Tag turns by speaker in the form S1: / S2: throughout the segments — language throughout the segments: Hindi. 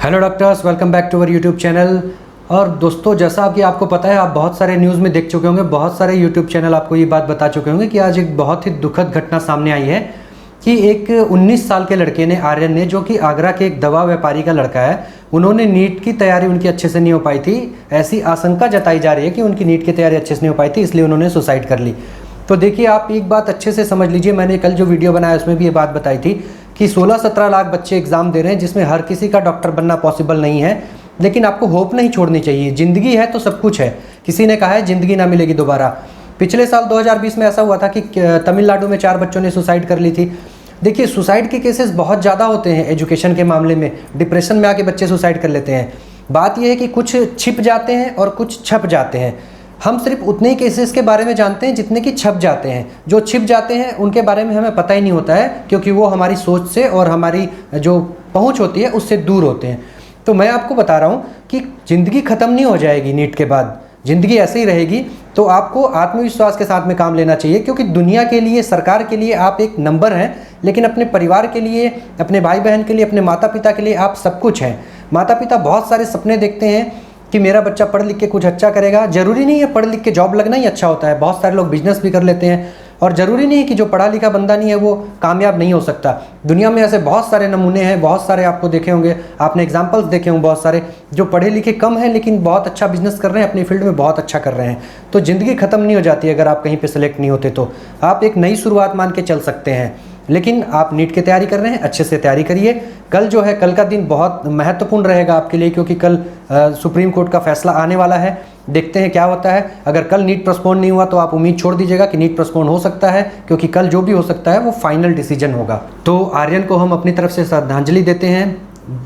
S1: Hello doctors, welcome back to our YouTube channel. और दोस्तों, जैसा कि आपको पता है, आप बहुत सारे न्यूज़ में देख चुके होंगे, बहुत सारे यूट्यूब चैनल आपको ये बात बता चुके होंगे कि आज एक बहुत ही दुखद घटना सामने आई है कि एक 19 साल के लड़के ने, आर्यन ने, जो कि आगरा के एक दवा व्यापारी का लड़का है, उन्होंने नीट की तैयारी उनकी अच्छे से नहीं हो पाई थी। ऐसी आशंका जताई जा रही है कि उनकी नीट की तैयारी अच्छे से नहीं हो पाई थी, इसलिए उन्होंने सुसाइड कर ली। तो देखिए, आप एक बात अच्छे से समझ लीजिए, मैंने कल जो वीडियो बनाया उसमें भी ये बात बताई थी कि 16-17 लाख बच्चे एग्ज़ाम दे रहे हैं, जिसमें हर किसी का डॉक्टर बनना पॉसिबल नहीं है। लेकिन आपको होप नहीं छोड़नी चाहिए। ज़िंदगी है तो सब कुछ है। किसी ने कहा है ज़िंदगी ना मिलेगी दोबारा। पिछले साल 2020 में ऐसा हुआ था कि तमिलनाडु में 4 बच्चों ने सुसाइड कर ली थी। देखिए, सुसाइड के केसेस बहुत ज़्यादा होते हैं एजुकेशन के मामले में। डिप्रेशन में आके बच्चे सुसाइड कर लेते हैं। बात यह है कि कुछ छिप जाते हैं और कुछ छप जाते हैं। हम सिर्फ उतने ही केसेस के बारे में जानते हैं जितने कि छप जाते हैं। जो छिप जाते हैं उनके बारे में हमें पता ही नहीं होता है, क्योंकि वो हमारी सोच से और हमारी जो पहुंच होती है उससे दूर होते हैं। तो मैं आपको बता रहा हूं कि ज़िंदगी ख़त्म नहीं हो जाएगी नीट के बाद, ज़िंदगी ऐसे ही रहेगी। तो आपको आत्मविश्वास के साथ में काम लेना चाहिए, क्योंकि दुनिया के लिए, सरकार के लिए आप एक नंबर हैं, लेकिन अपने परिवार के लिए, अपने भाई बहन के लिए, अपने माता पिता के लिए आप सब कुछ हैं। माता पिता बहुत सारे सपने देखते हैं कि मेरा बच्चा पढ़ लिख के कुछ अच्छा करेगा। ज़रूरी नहीं है पढ़ लिख के जॉब लगना ही अच्छा होता है। बहुत सारे लोग बिजनेस भी कर लेते हैं, और ज़रूरी नहीं है कि जो पढ़ा लिखा बंदा नहीं है वो कामयाब नहीं हो सकता। दुनिया में ऐसे बहुत सारे नमूने हैं, बहुत सारे आपको देखे होंगे, आपने एग्जांपल्स देखे होंगे, बहुत सारे जो पढ़े लिखे कम हैं लेकिन बहुत अच्छा बिजनेस कर रहे हैं, अपनी फील्ड में बहुत अच्छा कर रहे हैं। तो ज़िंदगी ख़त्म नहीं हो जाती अगर आप कहीं पर सेलेक्ट नहीं होते। तो आप एक नई शुरुआत मान के चल सकते हैं। लेकिन आप नीट की तैयारी कर रहे हैं, अच्छे से तैयारी करिए। कल जो है, कल का दिन बहुत महत्वपूर्ण रहेगा आपके लिए, क्योंकि कल सुप्रीम कोर्ट का फैसला आने वाला है। देखते हैं क्या होता है। अगर कल नीट पोस्टपोन नहीं हुआ तो आप उम्मीद छोड़ दीजिएगा कि नीट पोस्टपोन हो सकता है, क्योंकि कल जो भी हो सकता है वो फाइनल डिसीजन होगा। तो आर्यन को हम अपनी तरफ से श्रद्धांजलि देते हैं।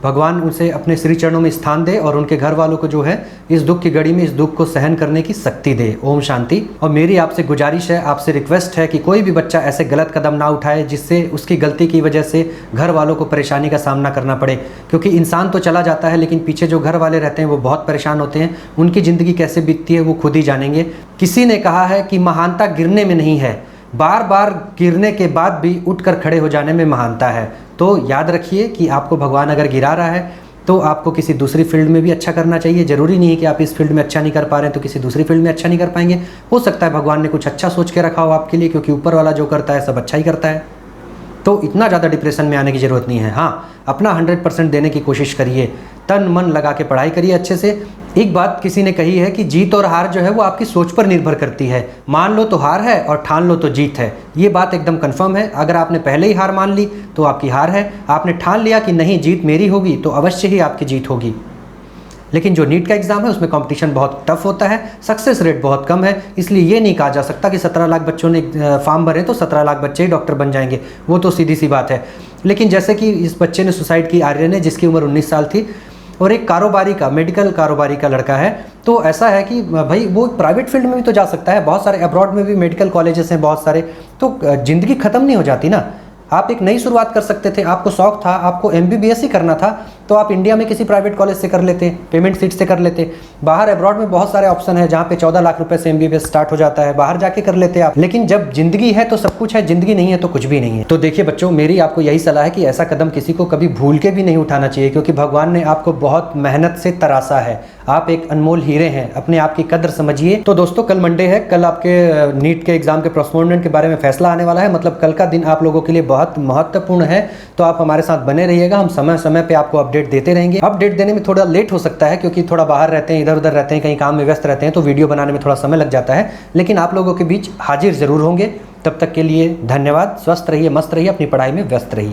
S1: भगवान उसे अपने श्री चरणों में स्थान दे और उनके घर वालों को जो है इस दुख की घड़ी में इस दुख को सहन करने की शक्ति दे। ओम शांति। और मेरी आपसे गुजारिश है, आपसे रिक्वेस्ट है कि कोई भी बच्चा ऐसे गलत कदम ना उठाए जिससे उसकी गलती की वजह से घर वालों को परेशानी का सामना करना पड़े। क्योंकि इंसान तो चला जाता है, लेकिन पीछे जो घर वाले रहते हैं वो बहुत परेशान होते हैं। उनकी ज़िंदगी कैसे बीतती है वो खुद ही जानेंगे। किसी ने कहा है कि महानता गिरने में नहीं है, बार बार गिरने के बाद भी उठकर खड़े हो जाने में महानता है। तो याद रखिए कि आपको भगवान अगर गिरा रहा है तो आपको किसी दूसरी फील्ड में भी अच्छा करना चाहिए। ज़रूरी नहीं है कि आप इस फील्ड में अच्छा नहीं कर पा रहे हैं तो किसी दूसरी फील्ड में अच्छा नहीं कर पाएंगे। हो सकता है भगवान ने कुछ अच्छा सोच के रखा हो आपके लिए, क्योंकि ऊपर वाला जो करता है सब अच्छा ही करता है। तो इतना ज़्यादा डिप्रेशन में आने की ज़रूरत नहीं है। हाँ, अपना 100% देने की कोशिश करिए, तन मन लगा के पढ़ाई करिए अच्छे से। एक बात किसी ने कही है कि जीत और हार जो है वो आपकी सोच पर निर्भर करती है। मान लो तो हार है और ठान लो तो जीत है। ये बात एकदम कंफर्म है। अगर आपने पहले ही हार मान ली तो आपकी हार है। आपने ठान लिया कि नहीं, जीत मेरी होगी, तो अवश्य ही आपकी जीत होगी। लेकिन जो नीट का एग्ज़ाम है उसमें कंपटीशन बहुत टफ होता है, सक्सेस रेट बहुत कम है। इसलिए ये नहीं कहा जा सकता कि 17 लाख बच्चों ने फॉर्म भरे तो 17 लाख बच्चे ही डॉक्टर बन जाएंगे। वो तो सीधी सी बात है। लेकिन जैसे कि इस बच्चे ने सुसाइड की, आर्यन ने, जिसकी उम्र 19 साल थी, और एक कारोबारी का, मेडिकल कारोबारी का लड़का है, तो ऐसा है कि भाई वो प्राइवेट फील्ड में भी तो जा सकता है। बहुत सारे अब्रॉड में भी मेडिकल कॉलेजेस हैं बहुत सारे। तो ज़िंदगी ख़त्म नहीं हो जाती ना। आप एक नई शुरुआत कर सकते थे। आपको शौक था, आपको MBBS ही करना था, तो आप इंडिया में किसी प्राइवेट कॉलेज से कर लेते, पेमेंट सीट से कर लेते। बाहर अब्रॉड में बहुत सारे ऑप्शन है जहाँ पे 14 लाख रुपए से MBBS स्टार्ट हो जाता है, बाहर जाके कर लेते आप। लेकिन जब जिंदगी है तो सब कुछ है, जिंदगी नहीं है तो कुछ भी नहीं है। तो देखिए बच्चों, मेरी आपको यही सलाह है कि ऐसा कदम किसी को कभी भूल के भी नहीं उठाना चाहिए, क्योंकि भगवान ने आपको बहुत मेहनत से तराशा है। आप एक अनमोल हीरे हैं, अपने आप की कदर समझिए। तो दोस्तों, कल मंडे है, कल आपके नीट के एग्जाम के पोस्टपोनमेंट के बारे में फैसला आने वाला है। मतलब कल का दिन आप लोगों के लिए बहुत महत्वपूर्ण है। तो आप हमारे साथ बने रहिएगा। हम समय समय पे आपको अपडेट देते रहेंगे। अपडेट देने में थोड़ा लेट हो सकता है, क्योंकि थोड़ा बाहर रहते हैं, इधर उधर रहते हैं, कहीं काम में व्यस्त रहते हैं, तो वीडियो बनाने में थोड़ा समय लग जाता है। लेकिन आप लोगों के बीच हाजिर जरूर होंगे। तब तक के लिए धन्यवाद। स्वस्थ रहिए, मस्त रहिए, अपनी पढ़ाई में व्यस्त रहिए।